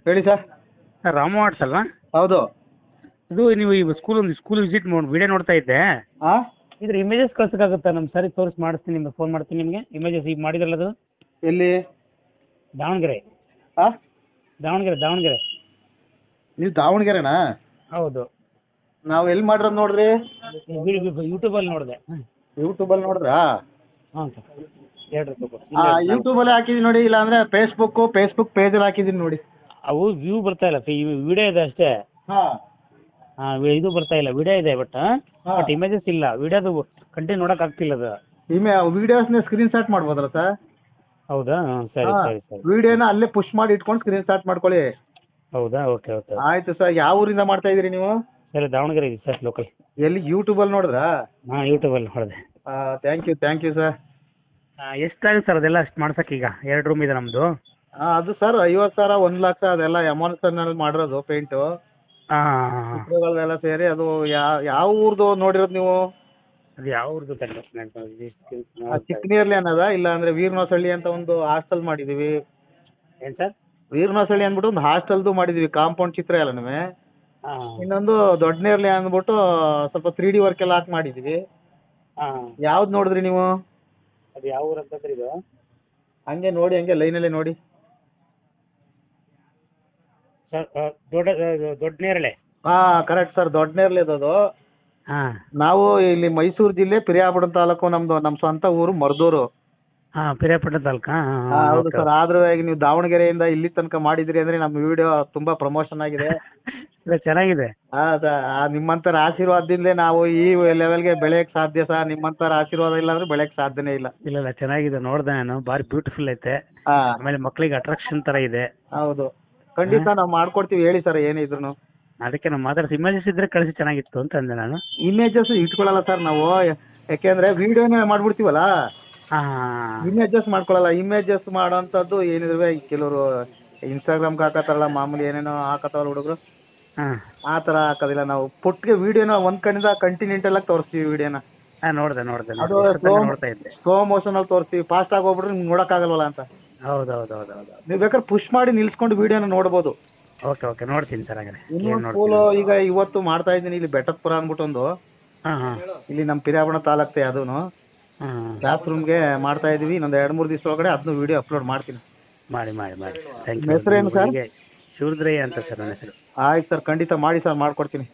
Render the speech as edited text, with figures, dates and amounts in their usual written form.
ಹೇಳಿ sir. Sir Ramu arts ಅಲ್ವಾ? ಹೌದು. ಇದು ನೀವು ಈ ಸ್ಕೂಲ್ ವಿಸಿಟ್ ವಿಡಿಯೋ ನೋಡ್ತಾ ಇದ್ದೆ. ಹಾಂ, ಇದ್ರ ಇಮೇಜಸ್ ಕಳ್ಸೋಕ್ಕಾಗುತ್ತಾ? ನಮ್ಮ ಸರಿ ಮಾಡಿಸ್ತೀನಿ, ನಿಮಗೆ ಫೋನ್ ಮಾಡ್ತೀನಿ. ನಿಮಗೆ ಇಮೇಜಸ್ ಈಗ ಮಾಡಿದ್ರಲ್ಲ ಅದು ಎಲ್ಲಿ? ದಾವಣಗೆರೆ. ಹಾಂ, ದಾವಣಗೆರೆ. ನೀವು ದಾವಣಗೆರೆನಾ? ಹೌದು. ನಾವು ಎಲ್ಲಿ ಮಾಡಿರೋದು ನೋಡ್ರಿ? ಯೂಟ್ಯೂಬಲ್ಲಿ ನೋಡಿದೆ. ಯೂಟ್ಯೂಬಲ್ಲಿ ನೋಡಿದ್ರಾ? ಹಾಂ ಸರ್, ಹೇಳ್ರಿ ಯೂಟ್ಯೂಬಲ್ಲಿ ಹಾಕಿದ್ದೀನಿ ನೋಡಿ, ಇಲ್ಲ ಅಂದರೆ ಫೇಸ್ಬುಕ್ ಪೇಜಲ್ಲಿ ಹಾಕಿದ್ದೀನಿ ನೋಡಿ. ಅವು ವ್ಯೂ ಬರ್ತಾ ಇಲ್ಲ, ವಿಡಿಯೋ ಇದೆ ಅಷ್ಟೇ. ಹಾಂ ಹಾಂ, ಇದು ಬರ್ತಾ ಇಲ್ಲ. ವಿಡಿಯೋ ಇದೆ ಬಟ್ ಇಮೇಜಸ್ ಇಲ್ಲ. ವಿಡಿಯೋದು ಕಂಟಿನ್ಯೂ ನೋಡಕ್ ಆಗ್ತಿಲ್ಲ ಅದು. ವಿಡಿಯೋಸ್ನ ಸ್ಕ್ರೀನ್ ಶಾಟ್ ಮಾಡ್ಬೋದಲ್ಲ ಸರ್? ಹೌದಾ? ಸರಿ. ವಿಡಿಯೋನ ಅಲ್ಲೇ ಪುಷ್ ಮಾಡಿ ಇಟ್ಕೊಂಡು ಸ್ಕ್ರೀನ್ ಶಾಟ್ ಮಾಡ್ಕೊಳ್ಳಿ. ಹೌದಾ? ಓಕೆ. ಆಯ್ತು ಸರ್. ಯಾವ ಊರಿಂದ ಮಾಡ್ತಾ ಇದ್ದೀರಿ ನೀವು? ಸರಿ, ದಾವಣಗೆರೆ ಇದೆ ಸರ್, ಲೋಕಲ್. ಎಲ್ಲಿ? ಯೂಟ್ಯೂಬಲ್ಲಿ ನೋಡಿದ್ರಾ? ಹಾಂ, ಯೂಟ್ಯೂಬಲ್ಲಿ ನೋಡಿದೆ. Thank you sir. ಎಷ್ಟಾಗುತ್ತೆ ಸರ್ ಅದೆಲ್ಲ ಅಷ್ಟು ಮಾಡ್ಸಕ್ಕೆ? ಈಗ 2 ರೂಮ್ ಇದೆ ನಮ್ಮದು. ಅದು ಸರ್ 50,000 1 ಲಕ್ಷ ಅದೆಲ್ಲ ಎಮೋನ್ಸನ್ನಲ್ಲಿ ಮಾಡಿರೋದು ಪೇಂಟು ಹಾಂ. ಚಿತ್ರಗಳೆಲ್ಲ ಸೇರಿ. ಅದು ಯಾವ ಊರ್ದು ನೋಡಿರೋದು ನೀವು? ಅದು ಯಾವ ಊರ್ದು ಚಿಕ್ಕನೀರ್ಲಿ ಅನ್ನೋದಾ, ಇಲ್ಲ ಅಂದರೆ ವೀರನಹೊಸಳ್ಳಿ ಅಂತ ಒಂದು ಹಾಸ್ಟೆಲ್ ಮಾಡಿದ್ದೀವಿ. ಏನು ಸರ್? ವೀರನಹೊಸಳ್ಳಿ ಅಂದ್ಬಿಟ್ಟು ಒಂದು ಹಾಸ್ಟೆಲ್ದು ಮಾಡಿದ್ದೀವಿ, ಕಾಂಪೌಂಡ್ ಚಿತ್ರ ಎಲ್ಲನೂ. ಹಾಂ. ಇನ್ನೊಂದು ದೊಡ್ಡನೇರ್ಲಿ ಅಂದ್ಬಿಟ್ಟು ಸ್ವಲ್ಪ 3D ವರ್ಕ್ ಎಲ್ಲ ಹಾಕಿ ಮಾಡಿದ್ದೀವಿ. ಹಾಂ. ಯಾವ್ದು ನೋಡಿದ್ರಿ ನೀವು? ಅದು ಯಾವ ಊರು ಅಂತ ಸರ್ ಇದು? ಹಂಗೆ ನೋಡಿ, ಹಂಗೆ ಲೈನಲ್ಲೇ ನೋಡಿ ಸರ್, ದೊಡ್ಡ ನೇರಳೆ. ಹಾಂ, ಕರೆಕ್ಟ್ ಸರ್, ದೊಡ್ಡನೇರ್ಲಿ ಅದು. ಹಾಂ. ನಾವು ಇಲ್ಲಿ ಮೈಸೂರು ಜಿಲ್ಲೆ ಪಿರಿಯಾಪಟ್ಟಣ ತಾಲೂಕು. ನಮ್ಮ ಸ್ವಂತ ಊರು ಮರ್ದೂರು. ಹಾಂ, ಪಿರಿಯಾಪಟ್ಟಣ ತಾಲೂಕಾ? ಹೌದು ಸರ್. ಆದ್ರೂ ಈಗ ನೀವು ದಾವಣಗೆರೆಯಿಂದ ಇಲ್ಲಿ ತನಕ ಮಾಡಿದಿರಿ ಅಂದ್ರೆ ನಮ್ಮ ವಿಡಿಯೋ ತುಂಬಾ ಪ್ರಮೋಷನ್ ಆಗಿದೆ. ಚೆನ್ನಾಗಿದೆ. ನಿಮ್ಮಂತರ ಆಶೀರ್ವಾದದಿಂದಲೇ ನಾವು ಈ ಲೆವೆಲ್ಗೆ ಬೆಳೆಯಕ್ಕೆ ಸಾಧ್ಯ ಸರ್. ನಿಮ್ಮಂತರ ಆಶೀರ್ವಾದ ಇಲ್ಲ ಅಂದ್ರೆ ಬೆಳೆಯಕ್ಕೆ ಸಾಧ್ಯನೇ ಇಲ್ಲ. ಇಲ್ಲ, ಚೆನ್ನಾಗಿದೆ. ನೋಡ್ದೆ ನಾನು, ಭಾರಿ ಬ್ಯೂಟಿಫುಲ್ ಐತೆ. ಆಮೇಲೆ ಮಕ್ಳಿಗೆ ಅಟ್ರಾಕ್ಷನ್ ತರ ಇದೆ. ಹೌದು, ಖಂಡಿತ ನಾವು ಮಾಡ್ಕೊಡ್ತೀವಿ. ಹೇಳಿ ಸರ್ ಏನಿದ್ರು. ಅದಕ್ಕೆ ನಾವು ಮಾತಾಡ್ಸಿ ಇಮೇಜಸ್ ಇದ್ರೆ ಕಳಿಸಿ, ಚೆನ್ನಾಗಿತ್ತು ಅಂತ ಅಂದೆ ನಾನು. ಇಮೇಜಸ್ ಇಟ್ಕೊಳ್ಳಲ್ಲ ಸರ್ ನಾವು, ಯಾಕೆಂದ್ರೆ ವಿಡಿಯೋನೇ ಮಾಡ್ಬಿಡ್ತೀವಲ್ಲ. ಇಮೇಜಸ್ ಮಾಡ್ಕೊಳ್ಳಲ್ಲ. ಇಮೇಜಸ್ ಮಾಡೋಂಥದ್ದು ಏನಿದ್ರೆ ಕೆಲವರು ಇನ್ಸ್ಟಾಗ್ರಾಮ್ಗೆ ಹಾಕತ್ತಾರಲ್ಲ, ಮಾಮೂಲಿ ಏನೇನೋ ಹಾಕತ್ತವಲ್ಲ ಹುಡುಗರು, ಆ ಥರ ಹಾಕೋದಿಲ್ಲ ನಾವು. ಪುಟ್ಟಿಗೆ ವಿಡಿಯೋನ ಒಂದ್ ಕಡೆಯಿಂದ ಕಂಟಿನ್ಯೂಂಟಲ್ ಆಗಿ ತೋರಿಸ್ತೀವಿ ವಿಡಿಯೋನ. ನೋಡ್ದೆ ಅದು ನೋಡ್ತಾ ಇದ್ದೆ. ಸ್ಲೋ ಮೋಷನ್ ಅಲ್ಲಿ ತೋರಿಸ್ತೀವಿ. ಫಾಸ್ಟ್ ಆಗಿ ಹೋಗ್ಬಿಟ್ರೆ ನಿಮ್ಗೆ ನೋಡೋಕ್ಕಾಗಲ್ವಲ್ಲ ಅಂತ. ಹೌದು. ನೀವು ಬೇಕಾದ್ರೆ ಪುಷ್ ಮಾಡಿ ನಿಲ್ಸ್ಕೊಂಡು ವಿಡಿಯೋನ ನೋಡ್ಬೋದು. ಓಕೆ, ನೋಡ್ತೀನಿ ಸರ್. ಹಾಗಾದ್ರೆ ಇನ್ನೊಂದು ಸ್ಕೂಲು ಈಗ ಇವತ್ತು ಮಾಡ್ತಾ ಇದ್ದೀನಿ ಇಲ್ಲಿ, ಬೆಟ್ಟದಪುರ ಅಂದ್ಬಿಟ್ಟು ಒಂದು. ಇಲ್ಲಿ ನಮ್ಮ ಪಿರಿಯಾಪಟ್ಟಣ ತಾಲೂಕ್ತೆ. ಅದೂನು ಕ್ಲಾಸ್ ರೂಮ್ಗೆ ಮಾಡ್ತಾ ಇದೀವಿ. ಇನ್ನೊಂದು 2-3 ದಿವಸ ಒಳಗಡೆ ಅದನ್ನು ವಿಡಿಯೋ ಅಪ್ಲೋಡ್ ಮಾಡ್ತೀನಿ. ಮಾಡಿ. Thank you. ಹೆಸರೇನು ಸರ್? ಶಿವರುದ್ರಯ್ಯ ಅಂತ ಸರ್ ನನ್ನ ಹೆಸರು. ಆಯ್ತು ಸರ್, ಖಂಡಿತ ಮಾಡಿ ಸರ್, ಮಾಡ್ಕೊಡ್ತೀನಿ.